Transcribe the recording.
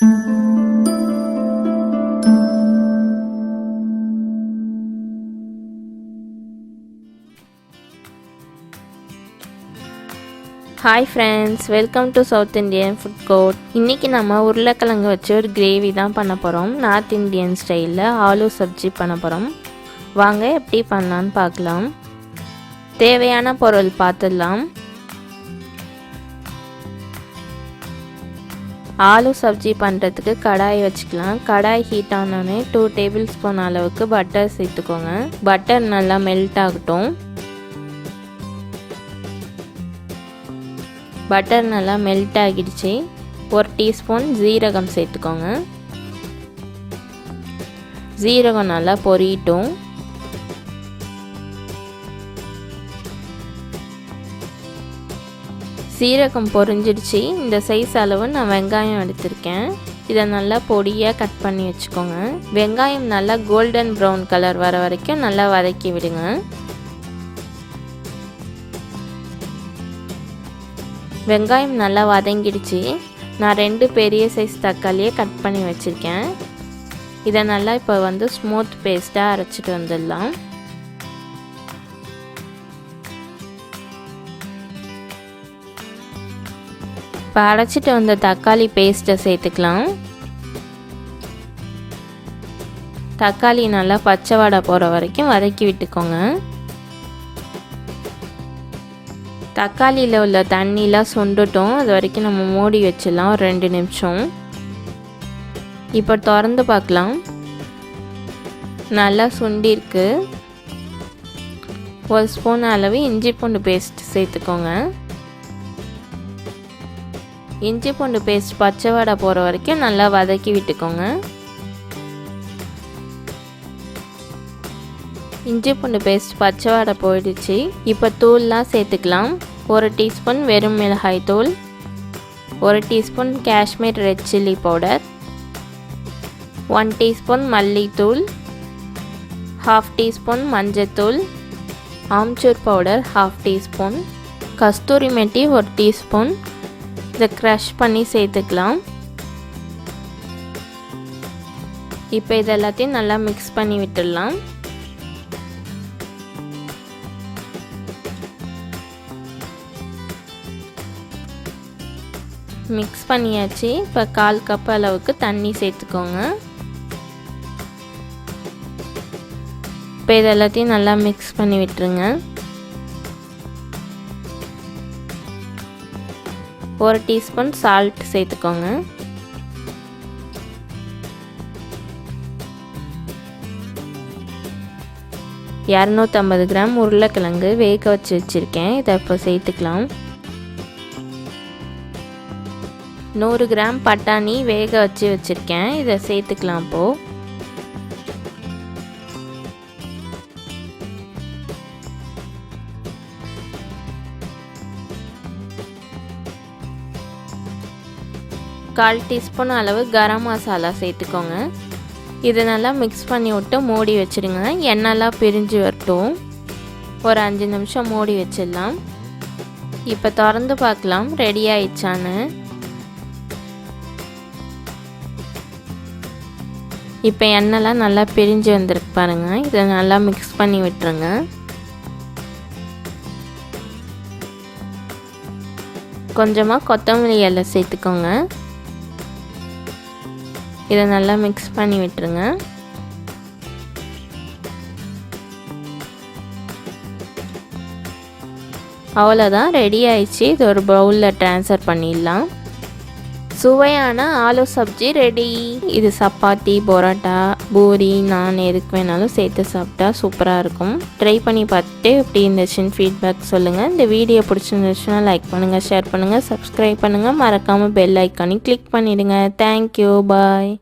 Hi friends, welcome to South Indian Food Court. இன்னைக்கு நம்ம உருளைக்கிழங்கு வச்சு ஒரு கிரேவி தான் பண்ண போறோம். நார்த் இந்தியன் ஸ்டைல்ல ஆலு சப்ஜி பண்ண போறோம். வாங்க எப்படி பண்ணலாம்னு பார்க்கலாம். தேவையான பொருள் பார்த்துடலாம். ஆலு சப்ஜி பண்ணுறதுக்கு கடாய் வச்சுக்கலாம். கடாய் ஹீட் ஆனோடனே 2 டேபிள் ஸ்பூன் அளவுக்கு பட்டர் சேர்த்துக்கோங்க. பட்டர் நல்லா மெல்ட் ஆகட்டும். பட்டர் நல்லா மெல்ட் ஆகிடுச்சு. 1 டீஸ்பூன் ஜீரகம் சேர்த்துக்கோங்க. ஜீரகம் நல்லா பொரியட்டும். சீரகம் பொரிஞ்சிடுச்சு. இந்த சைஸ் அளவு நான் வெங்காயம் எடுத்திருக்கேன். இதை நல்லா பொடியாக கட் பண்ணி வச்சுக்கோங்க. வெங்காயம் நல்லா கோல்டன் ப்ரௌன் கலர் வர வரைக்கும் நல்லா வதக்கி விடுங்க. வெங்காயம் நல்லா வதங்கிடுச்சு. நான் 2 பெரிய சைஸ் தக்காளியை கட் பண்ணி வச்சுருக்கேன். இதை நல்லா இப்போ ஸ்மூத் பேஸ்ட்டாக அரைச்சிட்டு வந்துடலாம். இப்போ அரைச்சிட்டு வந்த தக்காளி பேஸ்ட்டை சேர்த்துக்கலாம். தக்காளி நல்லா பச்சை வாடை போகிற வரைக்கும் வதக்கி விட்டுக்கோங்க. தக்காளியில் உள்ள தண்ணிலாம் சுண்டட்டும். அது வரைக்கும் நம்ம மூடி வச்சிடலாம் ஒரு 2 நிமிஷம். இப்போ திறந்து பார்க்கலாம். நல்லா சுண்டிருக்கு. 1 ஸ்பூன் அளவு இஞ்சி பூண்டு பேஸ்ட் சேர்த்துக்கோங்க. இஞ்சி பூண்டு பேஸ்ட் பச்சை வாடை போகிற வரைக்கும் நல்லா வதக்கி விட்டுக்கோங்க. இஞ்சி பூண்டு பேஸ்ட் பச்சை வாடை போயிடுச்சு. இப்போ தூள்லாம் சேர்த்துக்கலாம். 1 டீஸ்பூன் வெறும் மிளகாய் தூள், 1 teaspoon Kashmir red chilli powder, 1 teaspoon மல்லித்தூள், 1/2 டீஸ்பூன் மஞ்சத்தூள், ஆம்ச்சூர் பவுடர் 1/2 டீஸ்பூன், கஸ்தூரி மெட்டி 1 டீஸ்பூன். இதை க்ரஷ் பண்ணி சேர்த்துக்கலாம். இப்போ இது எல்லாத்தையும் நல்லா மிக்ஸ் பண்ணி விட்டுடலாம். மிக்ஸ் பண்ணியாச்சு. இப்போ 1/4 கப் அளவுக்கு தண்ணி சேர்த்துக்கோங்க. இப்போ இது எல்லாத்தையும் நல்லா மிக்ஸ் பண்ணி விட்டுருங்க. 1 டீஸ்பூன் சால்ட் சேர்த்துக்கோங்க. $250 கிராம் உருளைக்கிழங்கு வேக வச்சு வச்சுருக்கேன். இதை இப்போ சேர்த்துக்கலாம். 100 கிராம் பட்டாணி வேக வச்சு வச்சுருக்கேன். இதை சேர்த்துக்கலாம். இப்போது கால் டீஸ்பூன் அளவு கரம் மசாலா சேர்த்துக்கோங்க. இதை நல்லா மிக்ஸ் பண்ணி விட்டு மூடி வச்சுடுங்க. எண்ணெய்லாம் பிரிஞ்சு வரட்டும். ஒரு 5 நிமிஷம் மூடி வச்சிடலாம். இப்போ திறந்து பார்க்கலாம் ரெடி ஆயிடுச்சான்னு. இப்போ எண்ணெய்லாம் நல்லா பிரிஞ்சு வந்திருக்கு பாருங்கள். இதை நல்லா மிக்ஸ் பண்ணி விட்டுருங்க. கொஞ்சமாக கொத்தமல்லி இலை சேர்த்துக்கோங்க. இதை நல்லா மிக்ஸ் பண்ணி விட்டுருங்க. அவ்வளோதான், ரெடி ஆயிடுச்சு. இது ஒரு பவுலில் ட்ரான்ஸ்ஃபர் பண்ணிடலாம். சுவையான ஆலு சப்ஜி ரெடி. இது சப்பாத்தி, பரோட்டா, பூரி, நான் எதுக்கு வேணாலும் சேர்த்து சாப்பிட்டா சூப்பராக இருக்கும். ட்ரை பண்ணி பார்த்துட்டு எப்படி இருந்துச்சுன்னு ஃபீட்பேக் சொல்லுங்கள். இந்த வீடியோ பிடிச்சிருந்துச்சுன்னா லைக் பண்ணுங்கள், ஷேர் பண்ணுங்கள், சப்ஸ்கிரைப் பண்ணுங்கள். மறக்காமல் பெல் ஐக்கானையும் கிளிக் பண்ணிவிடுங்க. தேங்க்யூ, பாய்.